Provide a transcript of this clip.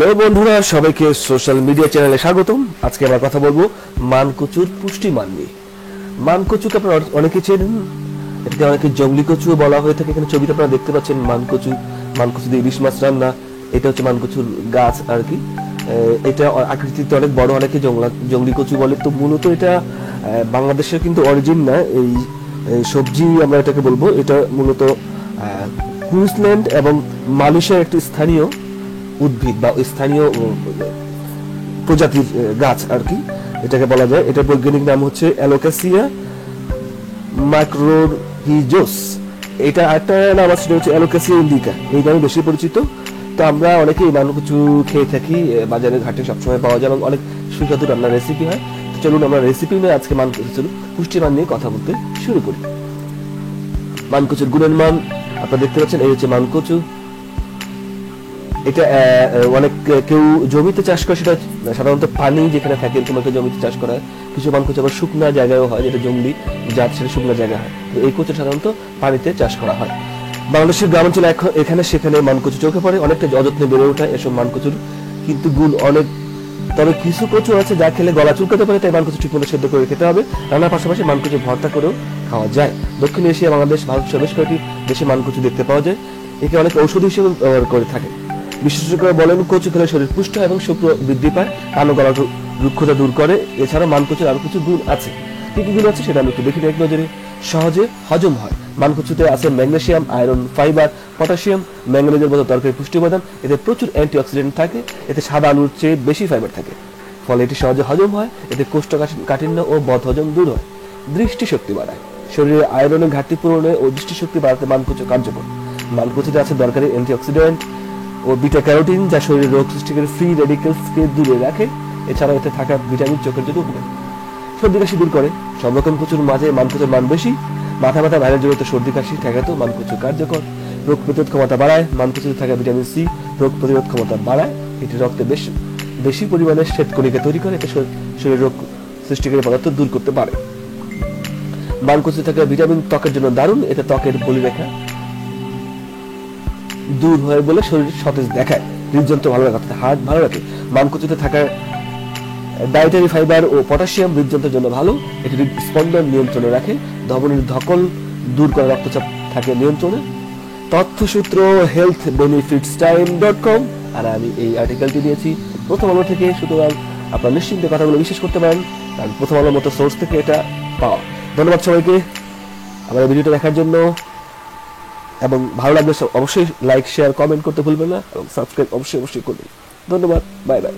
Hello বন্ধুরা, সবাইকে social media চ্যানেলে স্বাগতম। আজকে আমরা কথা বলবো মানকচুর পুষ্টিমান নিয়ে। মানকচুকে আপনারা অনেকে চেনেন, এটাকে অনেকে জঙ্গলি কচুও বলা হয়ে থাকে। এখানে ছবিটা আপনারা দেখতে পাচ্ছেন মানকচু, মানকচু দিয়ে ইলিশ মাছ রান্না। এটা হচ্ছে মানকচুর গাছ আর কি। এটা আকৃতিতে অনেক বড়, অনেকে জঙ্গলি কচু বলে। তো মূলত এটা বাংলাদেশের কিন্তু অরিজিন না, এই সবজি আমরা এটাকে বলবো। এটা মূলত কুইন্সল্যান্ড এবং মালয়েশিয়ার একটি স্থানীয় উদ্ভিদ বা স্থানীয় প্রজাতির গাছ আর কি, এটাকে বলা যায়। এটার বৈজ্ঞানিক নাম হচ্ছে অ্যালোকাসিয়া মাইক্রোহিজোস। এটা একটা নাম আছে, সেটা হচ্ছে অ্যালোকাসিয়া ইন্ডিকা, এই নামে বেশি পরিচিত। তো আমরা অনেকেই মানকচু খেয়ে থাকি, বাজারে ঘাটে সবসময় পাওয়া যায় এবং অনেক সুস্বাদু রান্নার রেসিপি হয়। তো চলুন আমরা রেসিপি নিয়ে আজকে মানকচুর পুষ্টিমান নিয়ে কথা বলতে শুরু করি। মানকচুর গুণের মান আপনারা দেখতে পাচ্ছেন, এই হচ্ছে মানকচু। এটা অনেক কেউ জমিতে চাষ করে, সেটা সাধারণত পানি যেখানে থাকে এরকম একটা জমিতে চাষ করা হয়। কিছু মানকচু আবার শুকনা জায়গায়ও হয়, যেটা জঙ্গলি জাত, সেটা শুকনা জায়গা হয়। এই কচু সাধারণত পানিতে চাষ করা হয়। বাংলাদেশের গ্রামাঞ্চলে এখানে সেখানে মানকচু চোখে পড়ে, অনেকটা অযত্নে বেড়ে ওঠা এসব মানকচুর কিন্তু গুণ অনেক। তবে কিছু কচু আছে যা খেলে গলা চুলকাতে পারে, তাই মানকচু ঠিকমতো সেদ্ধ করে খেতে হবে। রান্নার পাশাপাশি মানকচু ভর্তা করেও খাওয়া যায়। দক্ষিণ এশিয়া, বাংলাদেশ, ভারত সহ বেশ কয়েকটি দেশে মানকচু দেখতে পাওয়া যায়। একে অনেক ঔষধ হিসেবে ব্যবহার করে থাকে। বিশেষজ্ঞরা বলেন কচু খেলে শরীর পুষ্ট এবং শুক্র বৃদ্ধি পায়, কালো গলার রুক্ষতা দূর করে। এছাড়া মানকচুর আরো কিছু গুণ আছে। কি কি গুণ আছে সেটা আমি একটু দেখি এক নজরে। সহজে হজম হয়। মানকচুতে আছে ম্যাগনেসিয়াম, আয়রন, ফাইবার, পটাশিয়াম, ম্যাঙ্গানিজের মতো দরকারি পুষ্টি উপাদান। এতে প্রচুর অ্যান্টিঅক্সিডেন্ট থাকে। এতে সাদা আলুর চেয়ে বেশি ফাইবার থাকে, ফলে এটি সহজে হজম হয়। এতে কোষ্ঠকাঠিন্য ও বদহজম দূর হয়। দৃষ্টিশক্তি বাড়ায়। শরীরে আয়রনের ঘাটতি পূরণে ও দৃষ্টিশক্তি বাড়াতে মানকচু কার্যকর। মানকচুতে আছে দরকারি অ্যান্টিঅক্সিডেন্ট ও বিটা ক্যারোটিন, যা শরীরের রোগ সৃষ্টিকারী ফ্রি রেডিকেলসকে দূরে রাখে। এছাড়াও এতে থাকা ভিটামিন চোখের জন্য উপকারী। সর্দি কাশি দূর করে। সব রকম কচুর মাঝে মানকচুর মান বেশি। মাথা ব্যথা, ভাইরাল জড়িত সর্দি কাশি ঠেকাতেও মানকচু কার্যকর। রোগ প্রতিরোধ ক্ষমতা বাড়ায়। মানকচুতে থাকা ভিটামিন সি রোগ প্রতিরোধ ক্ষমতা বাড়ায়। এটি রক্তে বেশি পরিমাণে শ্বেতকণিকা তৈরি করে। এতে শরীরের রোগ সৃষ্টিকারী পদার্থ দূর করতে পারে। মানকচুতে থাকা ভিটামিন ত্বকের জন্য দারুণ। এতে ত্বকের বলিরেখা দূর হয় বলে শরীর সতেজ দেখায়। হৃদযন্ত্র ভালো রাখে, হার্ট ভালো রাখে। মানকচুতে থাকা ডায়েটারি ফাইবার ও পটাশিয়াম হৃদযন্ত্রের জন্য ভালো। এটি হৃদস্পন্দন নিয়ন্ত্রণে রাখে। ধমনীর ধকল দূর করে, রক্তচাপ থাকে নিয়ন্ত্রণে। তথ্যসূত্র healthbenefitstime.com, আর আমি এই আর্টিকেলটি দিয়েছি প্রথম আলো থেকে। সুতরাং আপনারা নিশ্চিন্তে কথাগুলো বিশ্বাস করতে পারেন, কারণ প্রথম আলোর মতো সোর্স থেকে এটা পাওয়া। ধন্যবাদ সবাইকে আমার ভিডিওটা দেখার জন্য, এবং ভালো লাগলে অবশ্যই লাইক, শেয়ার, কমেন্ট করতে ভুলবেন না, এবং সাবস্ক্রাইব অবশ্যই করবেন। ধন্যবাদ, বাই বাই।